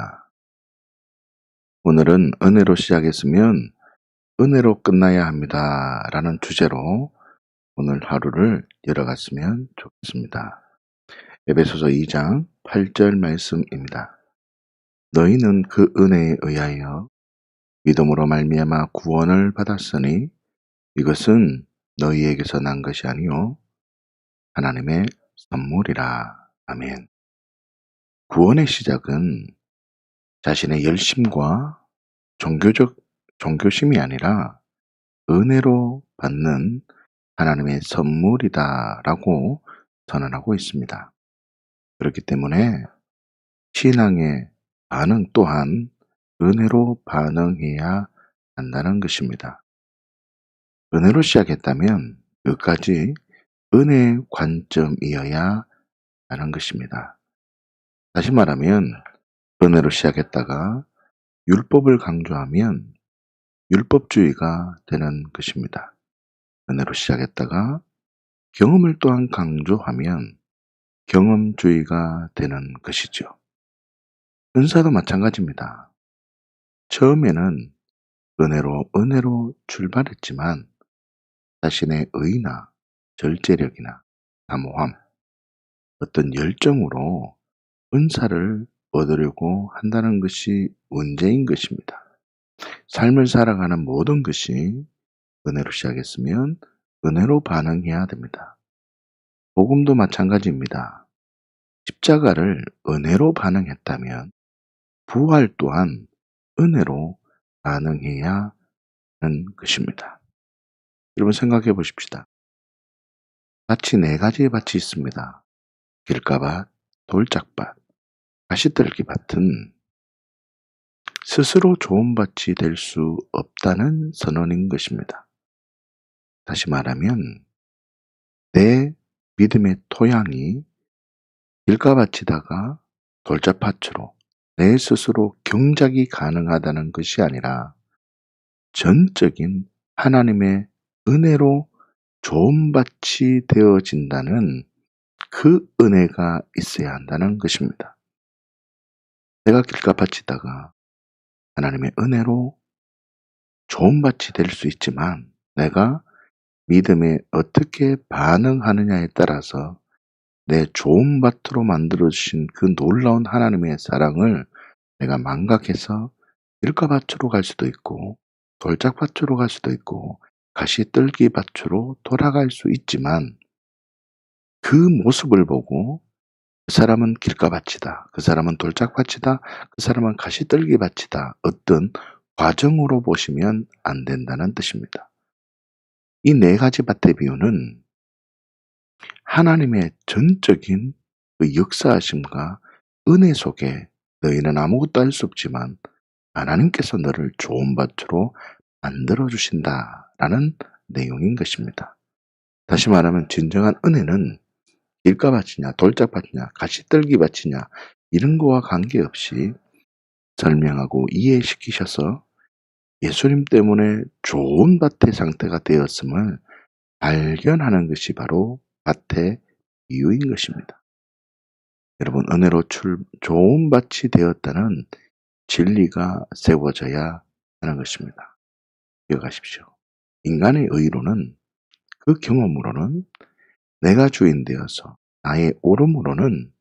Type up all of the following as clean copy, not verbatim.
되었습니다. 오늘은 은혜로 시작했으면 은혜로 끝나야 합니다. 라는 주제로 오늘 하루를 열어갔으면 좋겠습니다. 에베소서 2장 8절 말씀입니다. 너희는 그 은혜에 의하여 믿음으로 말미암아 구원을 받았으니 이것은 너희에게서 난 것이 아니요 하나님의 선물이라. 아멘. 구원의 시작은 자신의 열심과 종교심이 아니라 은혜로 받는 하나님의 선물이다라고 선언하고 있습니다. 그렇기 때문에 신앙의 반응 또한 은혜로 반응해야 한다는 것입니다. 은혜로 시작했다면 끝까지 은혜의 관점이어야 하는 것입니다. 다시 말하면 은혜로 시작했다가 율법을 강조하면 율법주의가 되는 것입니다. 은혜로 시작했다가 경험을 또한 강조하면 경험주의가 되는 것이죠. 은사도 마찬가지입니다. 처음에는 은혜로 출발했지만 자신의 의나 절제력이나 사모함, 어떤 열정으로 은사를 얻으려고 한다는 것이 문제인 것입니다. 삶을 살아가는 모든 것이 은혜로 시작했으면 은혜로 반응해야 됩니다. 복음도 마찬가지입니다. 십자가를 은혜로 반응했다면 부활 또한 은혜로 반응해야 하는 것입니다. 여러분 생각해 보십시다. 밭이 4가지의 밭이 있습니다. 길가밭, 돌짝밭, 가시떨기밭은 스스로 좋은 밭이 될 수 없다는 선언인 것입니다. 다시 말하면 내 믿음의 토양이 길가밭이다가 돌짝밭으로 내 스스로 경작이 가능하다는 것이 아니라 전적인 하나님의 은혜로 좋은 밭이 되어진다는 그 은혜가 있어야 한다는 것입니다. 내가 길가밭이다가 하나님의 은혜로 좋은 밭이 될 수 있지만 내가 믿음에 어떻게 반응하느냐에 따라서 내 좋은 밭으로 만들어주신 그 놀라운 하나님의 사랑을 내가 망각해서 길가밭으로 갈 수도 있고 돌짝밭으로 갈 수도 있고 가시떨기밭으로 돌아갈 수 있지만 그 모습을 보고 그 사람은 길가밭이다, 그 사람은 돌짝밭이다, 그 사람은 가시떨기밭이다, 어떤 과정으로 보시면 안 된다는 뜻입니다. 이 4가지 밭의 비유는 하나님의 전적인 그 역사하심과 은혜 속에 너희는 아무것도 할 수 없지만 하나님께서 너를 좋은 밭으로 만들어 주신다라는 내용인 것입니다. 다시 말하면 진정한 은혜는 길가밭이냐 돌짝밭이냐 가시떨기밭이냐 이런 거와 관계없이 설명하고 이해시키셔서 예수님 때문에 좋은 밭의 상태가 되었음을 발견하는 것이 바로 밭의 이유인 것입니다. 여러분 은혜로 좋은 밭이 되었다는 진리가 세워져야 하는 것입니다. 기억하십시오. 인간의 의로는 그 경험으로는 내가 주인 되어서 나의 오름으로는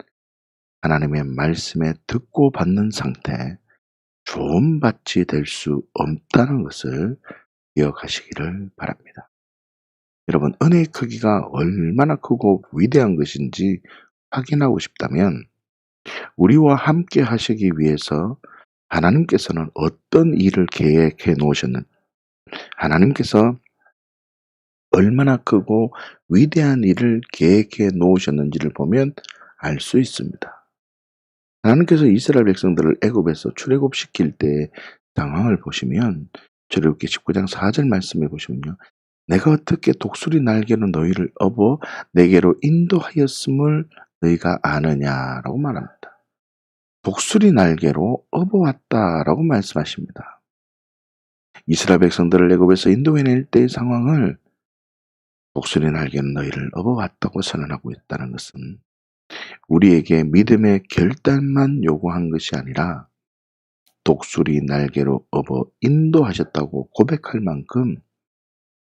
하나님의 말씀에 듣고 받는 상태 좋은 밭이 될 수 없다는 것을 기억하시기를 바랍니다. 여러분 은혜의 크기가 얼마나 크고 위대한 것인지 확인하고 싶다면 우리와 함께 하시기 위해서 하나님께서는 어떤 일을 계획해 놓으셨는지 하나님께서 얼마나 크고 위대한 일을 계획해 놓으셨는지를 보면 알 수 있습니다. 하나님께서 이스라엘 백성들을 애굽에서 출애굽시킬 때의 상황을 보시면 출애굽기 19장 4절 말씀해 보시면요. 내가 어떻게 독수리 날개로 너희를 업어 내게로 인도하였음을 너희가 아느냐라고 말합니다. 독수리 날개로 업어왔다라고 말씀하십니다. 이스라엘 백성들을 애굽에서 인도해낼 때의 상황을 독수리 날개는 너희를 업어왔다고 선언하고 있다는 것은 우리에게 믿음의 결단만 요구한 것이 아니라 독수리 날개로 업어 인도하셨다고 고백할 만큼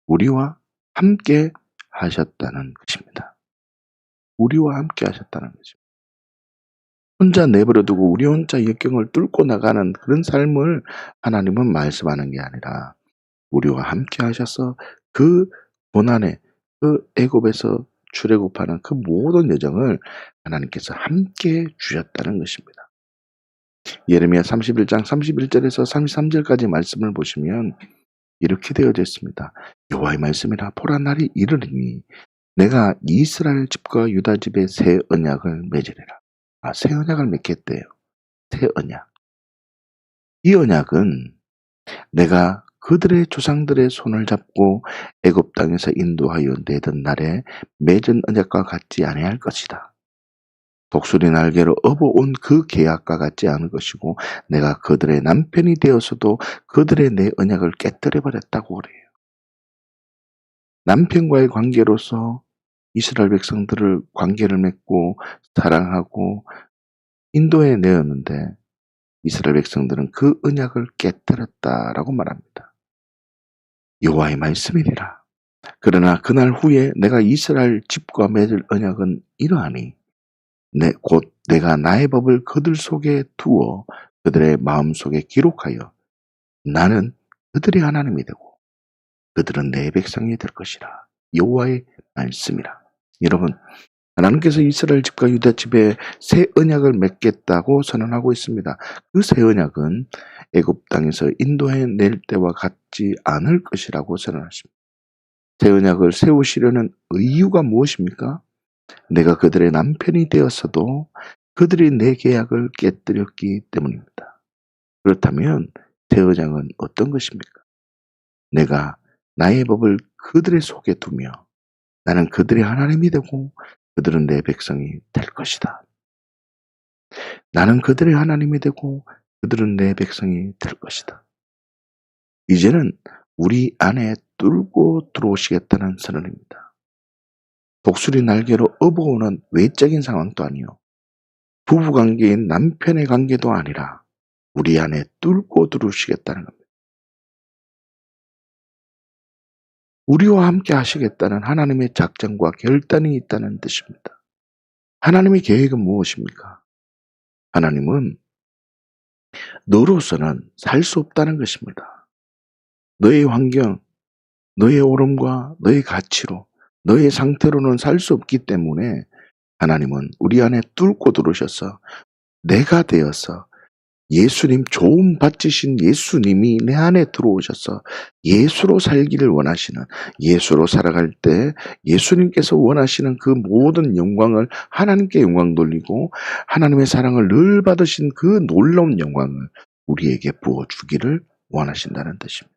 우리와 함께 하셨다는 것입니다. 우리와 함께 하셨다는 거죠. 혼자 내버려 두고 우리 혼자 역경을 뚫고 나가는 그런 삶을 하나님은 말씀하는 게 아니라 우리와 함께 하셔서 그 고난에, 그 애굽에서 출애굽하는 그 모든 여정을 하나님께서 함께 주셨다는 것입니다. 예레미야 31장 31절에서 33절까지 말씀을 보시면 이렇게 되어져 있습니다. 여호와의 말씀이라 보라 날이 이르리니 내가 이스라엘 집과 유다 집에 새 언약을 맺으리라. 새 언약을 맺겠대요. 새 언약. 이 언약은 내가 그들의 조상들의 손을 잡고 애굽 땅에서 인도하여 내던 날에 맺은 언약과 같지 아니할 것이다. 독수리 날개로 업어온 그 계약과 같지 않을 것이고 내가 그들의 남편이 되어서도 그들의 내 언약을 깨뜨려 버렸다고 그래요. 남편과의 관계로서 이스라엘 백성들을 관계를 맺고 사랑하고 인도해 내었는데 이스라엘 백성들은 그 언약을 깨뜨렸다라고 말합니다. 여호와의 말씀이니라. 그러나 그날 후에 내가 이스라엘 집과 맺을 언약은 이러하니 곧 내가 나의 법을 그들 속에 두어 그들의 마음속에 기록하여 나는 그들의 하나님이 되고 그들은 내 백성이 될 것이라. 여호와의 말씀이라. 여러분, 하나님께서 이스라엘 집과 유다 집에 새 언약을 맺겠다고 선언하고 있습니다. 그 새 언약은 애굽 땅에서 인도해 낼 때와 같지 않을 것이라고 선언하십니다. 새 언약을 세우시려는 이유가 무엇입니까? 내가 그들의 남편이 되었어도 그들이 내 계약을 깨뜨렸기 때문입니다. 그렇다면 새 언약은 어떤 것입니까? 내가 나의 법을 그들의 속에 두며 나는 그들의 하나님이 되고 그들은 내 백성이 될 것이다. 나는 그들의 하나님이 되고 그들은 내 백성이 될 것이다. 이제는 우리 안에 뚫고 들어오시겠다는 선언입니다. 독수리 날개로 업어오는 외적인 상황도 아니요. 부부관계인 남편의 관계도 아니라 우리 안에 뚫고 들어오시겠다는 겁니다. 우리와 함께 하시겠다는 하나님의 작정과 결단이 있다는 뜻입니다. 하나님의 계획은 무엇입니까? 하나님은 너로서는 살 수 없다는 것입니다. 너의 환경, 너의 오름과 너의 가치로, 너의 상태로는 살 수 없기 때문에 하나님은 우리 안에 뚫고 들어오셔서 내가 되어서 예수님, 좋은 밭이신 예수님이 내 안에 들어오셔서 예수로 살기를 원하시는, 예수로 살아갈 때 예수님께서 원하시는 그 모든 영광을 하나님께 영광 돌리고 하나님의 사랑을 늘 받으신 그 놀라운 영광을 우리에게 부어주기를 원하신다는 뜻입니다.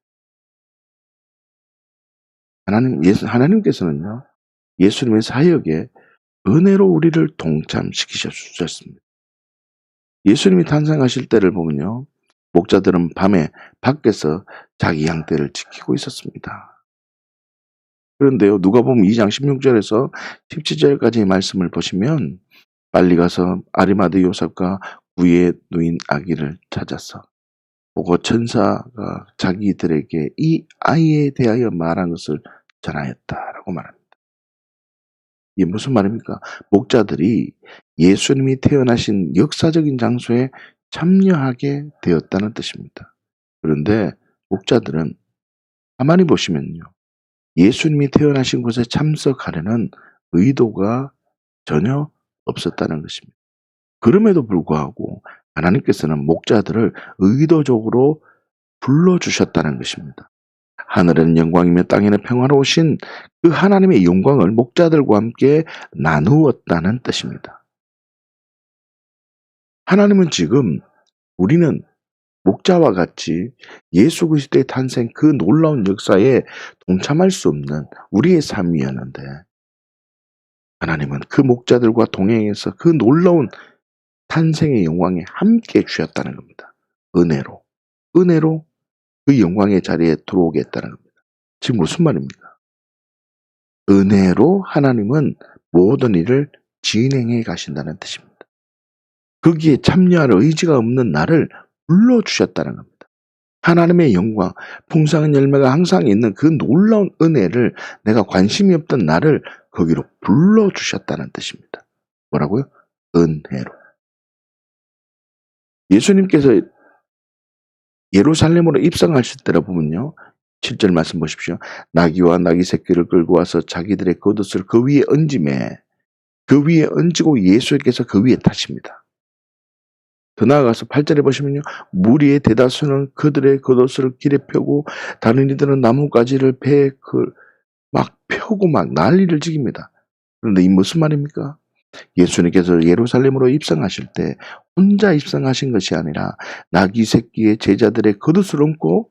하나님께서는요, 예수님의 사역에 은혜로 우리를 동참시키셨습니다. 예수님이 탄생하실 때를 보면요, 목자들은 밤에 밖에서 자기 양떼를 지키고 있었습니다. 그런데요, 누가복음 2장 16절에서 17절까지의 말씀을 보시면 빨리 가서 아리마대 요셉과 구에 누인 아기를 찾아서 보고 천사가 자기들에게 이 아이에 대하여 말한 것을 전하였다라고 말합니다. 이게 무슨 말입니까? 목자들이 예수님이 태어나신 역사적인 장소에 참여하게 되었다는 뜻입니다. 그런데 목자들은 가만히 보시면요, 예수님이 태어나신 곳에 참석하려는 의도가 전혀 없었다는 것입니다. 그럼에도 불구하고 하나님께서는 목자들을 의도적으로 불러주셨다는 것입니다. 하늘에는 영광이며 땅에는 평화로우신 그 하나님의 영광을 목자들과 함께 나누었다는 뜻입니다. 하나님은 지금 우리는 목자와 같이 예수 그리스도의 탄생 그 놀라운 역사에 동참할 수 없는 우리의 삶이었는데 하나님은 그 목자들과 동행해서 그 놀라운 탄생의 영광에 함께 주셨다는 겁니다. 은혜로 그 영광의 자리에 들어오게 했다는 겁니다. 지금 무슨 말입니까? 은혜로 하나님은 모든 일을 진행해 가신다는 뜻입니다. 거기에 참여할 의지가 없는 나를 불러주셨다는 겁니다. 하나님의 영광, 풍성한 열매가 항상 있는 그 놀라운 은혜를 내가 관심이 없던 나를 거기로 불러주셨다는 뜻입니다. 뭐라고요? 은혜로. 예수님께서 예루살렘으로 입성하실 때라 보면요. 7절 말씀 보십시오. 나귀와 나귀 새끼를 끌고 와서 자기들의 겉옷을 그 위에 얹음에 그 위에 얹고 예수께서 그 위에 타십니다. 더 나아가서 8절에 보시면요. 무리의 대다수는 그들의 겉옷을 길에 펴고 다른 이들은 나뭇가지를 배에 막 펴고 막 난리를 지깁니다. 그런데 이 무슨 말입니까? 예수님께서 예루살렘으로 입성하실 때 혼자 입성하신 것이 아니라 나귀 새끼의 제자들의 겉옷을 얹고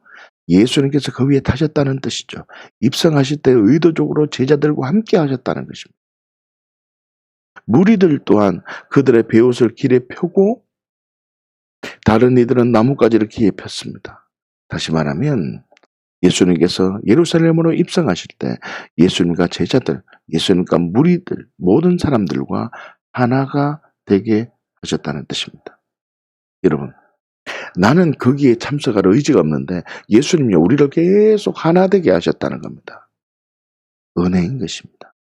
예수님께서 그 위에 타셨다는 뜻이죠. 입성하실 때 의도적으로 제자들과 함께 하셨다는 것입니다. 무리들 또한 그들의 베옷을 길에 펴고 다른 이들은 나뭇가지를 길에 폈습니다. 다시 말하면 예수님께서 예루살렘으로 입성하실 때 예수님과 제자들, 예수님과 무리들, 모든 사람들과 하나가 되게 하셨다는 뜻입니다. 여러분, 나는 거기에 참석할 의지가 없는데 예수님이 우리를 계속 하나 되게 하셨다는 겁니다. 은혜인 것입니다.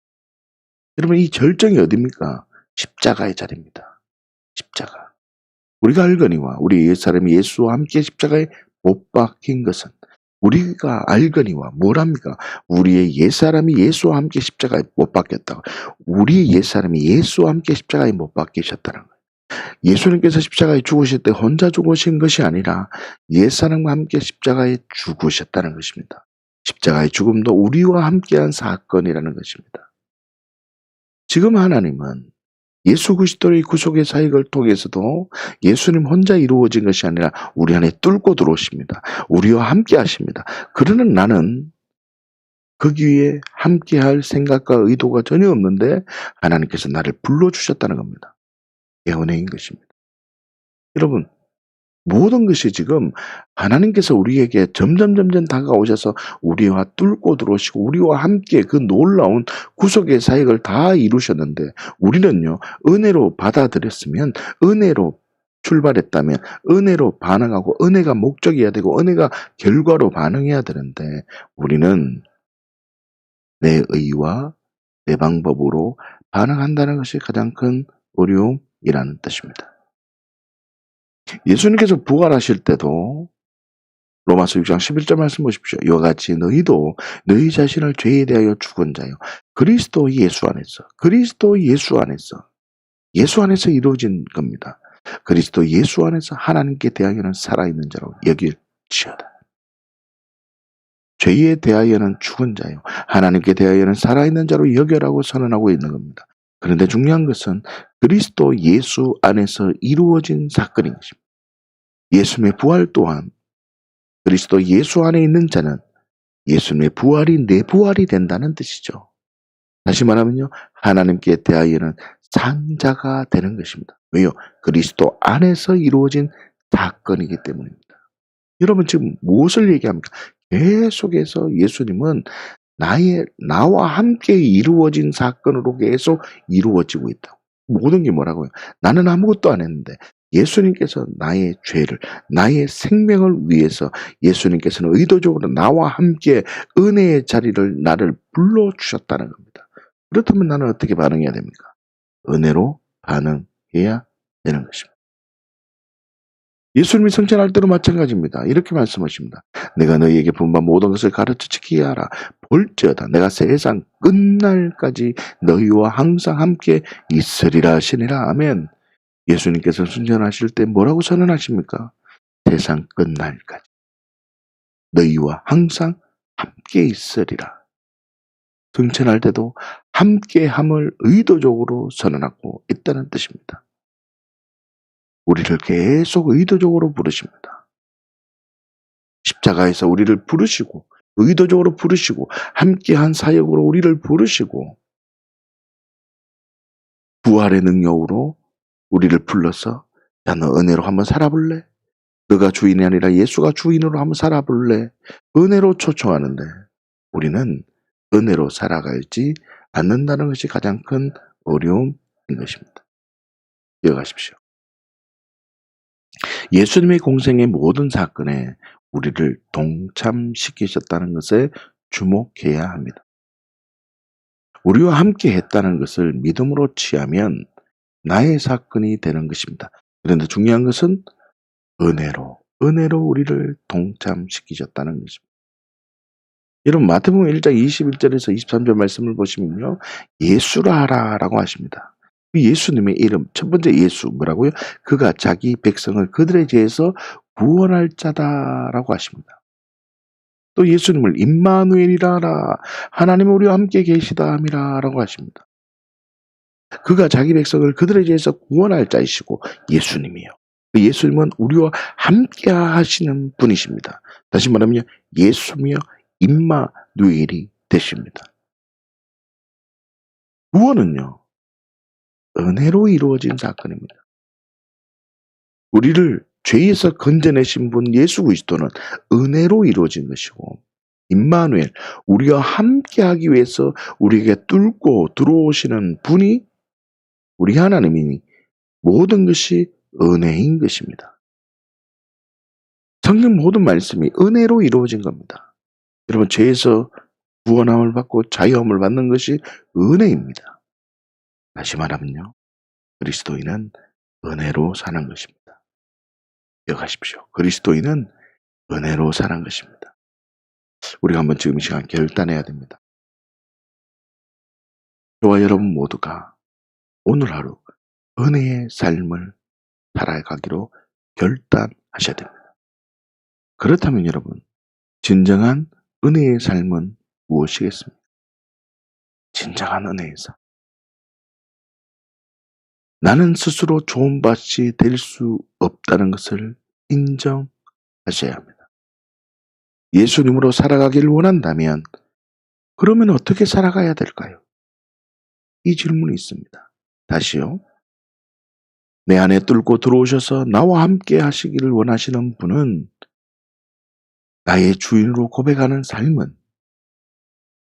여러분, 이 절정이 어디입니까? 십자가의 자리입니다. 십자가. 우리가 알거니와 우리 옛사람이 예수와 함께 십자가에 못 박힌 것은 우리가 알거니와 뭐랍니까? 우리의 옛사람이 예수와 함께 십자가에 못 박혔다고. 우리의 옛사람이 예수와 함께 십자가에 못 박히셨다는 거예요. 예수님께서 십자가에 죽으실 때 혼자 죽으신 것이 아니라 옛사람과 함께 십자가에 죽으셨다는 것입니다. 십자가의 죽음도 우리와 함께한 사건이라는 것입니다. 지금 하나님은 예수 그리스도의 구속의 사역을 통해서도 예수님 혼자 이루어진 것이 아니라 우리 안에 뚫고 들어오십니다. 우리와 함께 하십니다. 그러는 나는 거기에 함께할 생각과 의도가 전혀 없는데 하나님께서 나를 불러주셨다는 겁니다. 이게 은혜인 것입니다. 여러분, 모든 것이 지금 하나님께서 우리에게 점점 다가오셔서 우리와 뚫고 들어오시고 우리와 함께 그 놀라운 구속의 사역을 다 이루셨는데 우리는요, 은혜로 받아들였으면, 은혜로 출발했다면 은혜로 반응하고 은혜가 목적이어야 되고 은혜가 결과로 반응해야 되는데 우리는 내 의와 내 방법으로 반응한다는 것이 가장 큰 어려움이라는 뜻입니다. 예수님께서 부활하실 때도 로마서 6장 11절 말씀 보십시오. 이와 같이 너희도 너희 자신을 죄에 대하여 죽은 자요 그리스도 예수 안에서 이루어진 겁니다. 그리스도 예수 안에서 하나님께 대하여는 살아있는 자로 여길지어다. 죄에 대하여는 죽은 자요 하나님께 대하여는 살아있는 자로 여겨라고 선언하고 있는 겁니다. 그런데 중요한 것은 그리스도 예수 안에서 이루어진 사건인 것입니다. 예수님의 부활 또한 그리스도 예수 안에 있는 자는 예수님의 부활이 내 부활이 된다는 뜻이죠. 다시 말하면요, 하나님께 대하여는 산자가 되는 것입니다. 왜요? 그리스도 안에서 이루어진 사건이기 때문입니다. 여러분 지금 무엇을 얘기합니까? 계속해서 예수님은 나와 함께 이루어진 사건으로 계속 이루어지고 있다고. 모든 게 뭐라고요? 나는 아무것도 안 했는데 예수님께서 나의 죄를, 나의 생명을 위해서 예수님께서는 의도적으로 나와 함께 은혜의 자리를 나를 불러주셨다는 겁니다. 그렇다면 나는 어떻게 반응해야 됩니까? 은혜로 반응해야 되는 것입니다. 예수님이 성찬할 때도 마찬가지입니다. 이렇게 말씀하십니다. 내가 너희에게 분반 모든 것을 가르쳐 지키게 하라. 볼지어다 내가 세상 끝날까지 너희와 항상 함께 있으리라 하시니라. 아멘. 예수님께서 순전하실 때 뭐라고 선언하십니까? 세상 끝날까지 너희와 항상 함께 있으리라. 승천할 때도 함께함을 의도적으로 선언하고 있다는 뜻입니다. 우리를 계속 의도적으로 부르십니다. 십자가에서 우리를 부르시고 의도적으로 부르시고 함께한 사역으로 우리를 부르시고 부활의 능력으로 우리를 불러서 야, 너 은혜로 한번 살아볼래? 너가 주인이 아니라 예수가 주인으로 한번 살아볼래? 은혜로 초청하는데 우리는 은혜로 살아가지 않는다는 것이 가장 큰 어려움인 것입니다. 기억하십시오. 예수님의 공생의 모든 사건에 우리를 동참시키셨다는 것에 주목해야 합니다. 우리와 함께 했다는 것을 믿음으로 취하면 나의 사건이 되는 것입니다. 그런데 중요한 것은 은혜로 우리를 동참시키셨다는 것입니다. 여러분 마태복음 1장 21절에서 23절 말씀을 보시면요. 예수라 하라라고 하십니다. 예수님의 이름 첫 번째 예수 뭐라고요? 그가 자기 백성을 그들의 죄에서 구원할 자다라고 하십니다. 또 예수님을 임마누엘이라 하라 하나님 우리와 함께 계시다 함이라라고 하십니다. 그가 자기 백성을 그들의 죄에서 구원할 자이시고 예수님이요. 그 예수님은 우리와 함께 하시는 분이십니다. 다시 말하면 예수며 임마누엘이 되십니다. 구원은요. 은혜로 이루어진 사건입니다. 우리를 죄에서 건져내신 분 예수 그리스도는 은혜로 이루어진 것이고 임마누엘 우리와 함께하기 위해서 우리에게 뚫고 들어오시는 분이 우리 하나님이니 모든 것이 은혜인 것입니다. 성경 모든 말씀이 은혜로 이루어진 겁니다. 여러분 죄에서 구원함을 받고 자유함을 받는 것이 은혜입니다. 다시 말하면요. 그리스도인은 은혜로 사는 것입니다. 기억하십시오. 그리스도인은 은혜로 사는 것입니다. 우리가 한번 지금 이 시간 결단해야 됩니다. 저와 여러분 모두가 오늘 하루 은혜의 삶을 살아가기로 결단하셔야 됩니다. 그렇다면 여러분 진정한 은혜의 삶은 무엇이겠습니까? 진정한 은혜의 삶. 나는 스스로 좋은 밭이 될 수 없다는 것을 인정하셔야 합니다. 예수님으로 살아가기를 원한다면 그러면 어떻게 살아가야 될까요? 이 질문이 있습니다. 다시요. 내 안에 뚫고 들어오셔서 나와 함께 하시기를 원하시는 분은 나의 주인으로 고백하는 삶은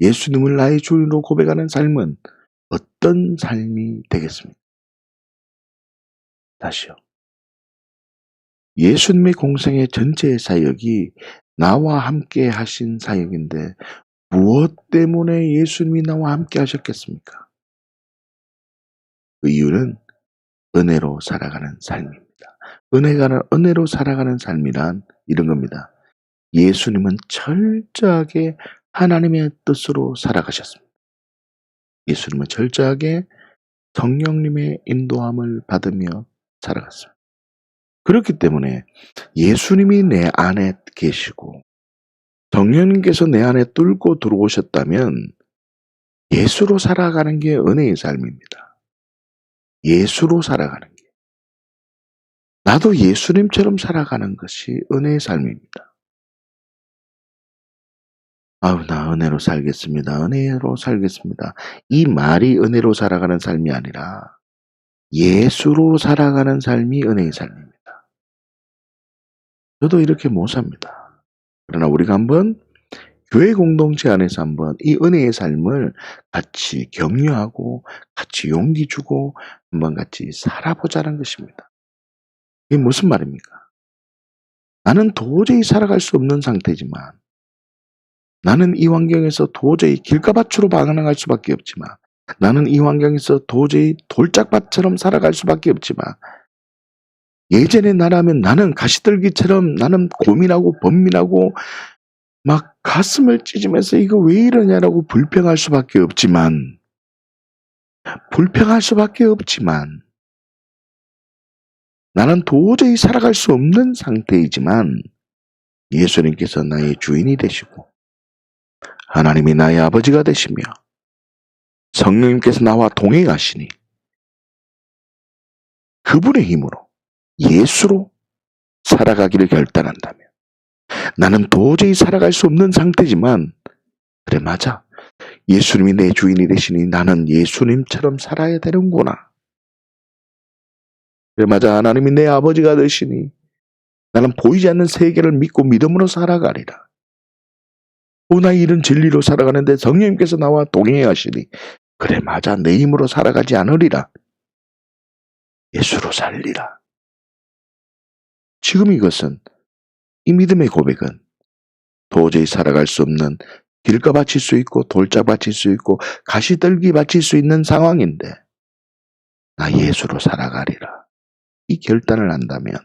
예수님을 나의 주인으로 고백하는 삶은 어떤 삶이 되겠습니까? 다시요. 예수님의 공생의 전체 사역이 나와 함께 하신 사역인데 무엇 때문에 예수님이 나와 함께 하셨겠습니까? 그 이유는 은혜로 살아가는 삶입니다. 은혜로 살아가는 삶이란 이런 겁니다. 예수님은 철저하게 하나님의 뜻으로 살아가셨습니다. 예수님은 철저하게 성령님의 인도함을 받으며 살아갔습니다. 그렇기 때문에 예수님이 내 안에 계시고 성령님께서 내 안에 뚫고 들어오셨다면 예수로 살아가는 게 은혜의 삶입니다. 예수로 살아가는 게. 나도 예수님처럼 살아가는 것이 은혜의 삶입니다. 아우 나 은혜로 살겠습니다. 은혜로 살겠습니다. 이 말이 은혜로 살아가는 삶이 아니라 예수로 살아가는 삶이 은혜의 삶입니다. 저도 이렇게 못 삽니다. 그러나 우리가 한번 교회 공동체 안에서 한번 이 은혜의 삶을 같이 격려하고 같이 용기 주고 한번 같이 살아보자는 것입니다. 이게 무슨 말입니까? 나는 도저히 살아갈 수 없는 상태지만 나는 이 환경에서 도저히 길가밭으로 방황할 수밖에 없지만 나는 이 환경에서 도저히 돌짝밭처럼 살아갈 수밖에 없지만 예전에 나라면 나는 가시떨기처럼 나는 고민하고 번민하고 막 가슴을 찢으면서 이거 왜 이러냐라고 불평할 수밖에 없지만 나는 도저히 살아갈 수 없는 상태이지만 예수님께서 나의 주인이 되시고 하나님이 나의 아버지가 되시며 성령님께서 나와 동행하시니 그분의 힘으로 예수로 살아가기를 결단한다면 나는 도저히 살아갈 수 없는 상태지만 그래 맞아. 예수님이 내 주인이 되시니 나는 예수님처럼 살아야 되는구나. 그래 맞아. 하나님이 내 아버지가 되시니 나는 보이지 않는 세계를 믿고 믿음으로 살아가리라. 나 이런 진리로 살아가는데 성령님께서 나와 동행하시니 그래 맞아. 내 힘으로 살아가지 않으리라. 예수로 살리라. 지금 이것은, 이 믿음의 고백은 도저히 살아갈 수 없는 길가 바칠 수 있고 돌짝 바칠 수 있고 가시떨기 바칠 수 있는 상황인데 나 예수로 살아가리라. 이 결단을 한다면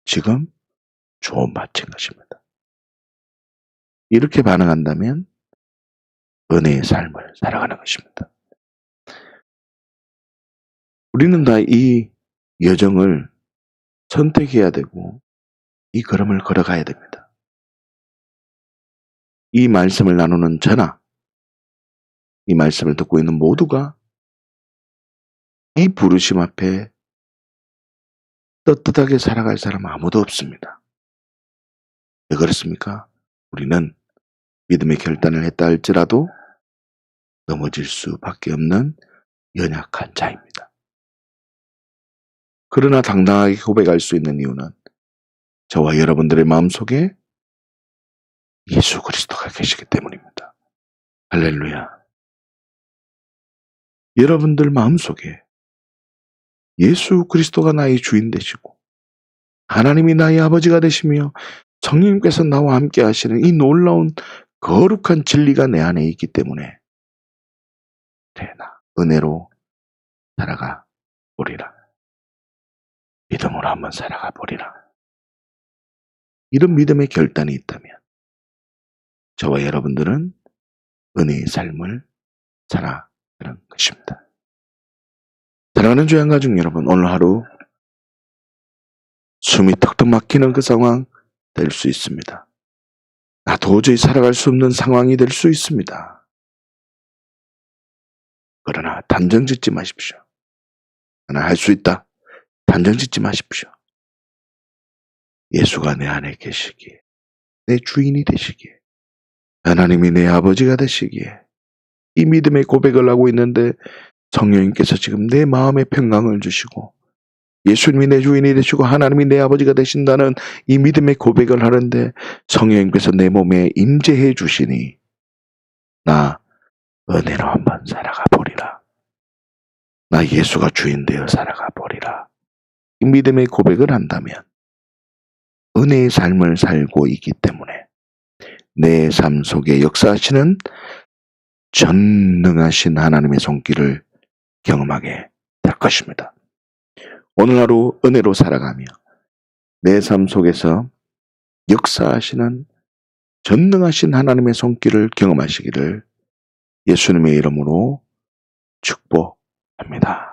지금 좋은 바친 것입니다. 이렇게 반응한다면 은혜의 삶을 살아가는 것입니다. 우리는 다 이 여정을 선택해야 되고 이 걸음을 걸어가야 됩니다. 이 말씀을 나누는 저나 이 말씀을 듣고 있는 모두가 이 부르심 앞에 떳떳하게 살아갈 사람 아무도 없습니다. 왜 그렇습니까? 우리는 믿음의 결단을 했다 할지라도 넘어질 수밖에 없는 연약한 자입니다. 그러나 당당하게 고백할 수 있는 이유는 저와 여러분들의 마음속에 예수 그리스도가 계시기 때문입니다. 할렐루야. 여러분들 마음속에 예수 그리스도가 나의 주인 되시고 하나님이 나의 아버지가 되시며 성령님께서 나와 함께 하시는 이 놀라운 거룩한 진리가 내 안에 있기 때문에 나 은혜로 살아가 보리라. 믿음으로 한번 살아가 보리라. 이런 믿음의 결단이 있다면 저와 여러분들은 은혜의 삶을 살아가는 것입니다. 사랑하는 주의 가족 여러분, 오늘 하루 숨이 턱턱 막히는 그 상황 될 수 있습니다. 나 도저히 살아갈 수 없는 상황이 될 수 있습니다. 그러나 단정 짓지 마십시오. 나는 할 수 있다. 단정 짓지 마십시오. 예수가 내 안에 계시기에, 내 주인이 되시기에, 하나님이 내 아버지가 되시기에 이 믿음의 고백을 하고 있는데 성령님께서 지금 내 마음에 평강을 주시고 예수님이 내 주인이 되시고 하나님이 내 아버지가 되신다는 이 믿음의 고백을 하는데 성령님께서 내 몸에 임재해 주시니 나 은혜로 한번 살아가 보리라. 나 예수가 주인 되어 살아가 보리라. 이 믿음의 고백을 한다면 은혜의 삶을 살고 있기 때문에 내 삶 속에 역사하시는 전능하신 하나님의 손길을 경험하게 될 것입니다. 오늘 하루 은혜로 살아가며 내 삶 속에서 역사하시는 전능하신 하나님의 손길을 경험하시기를 예수님의 이름으로 축복합니다.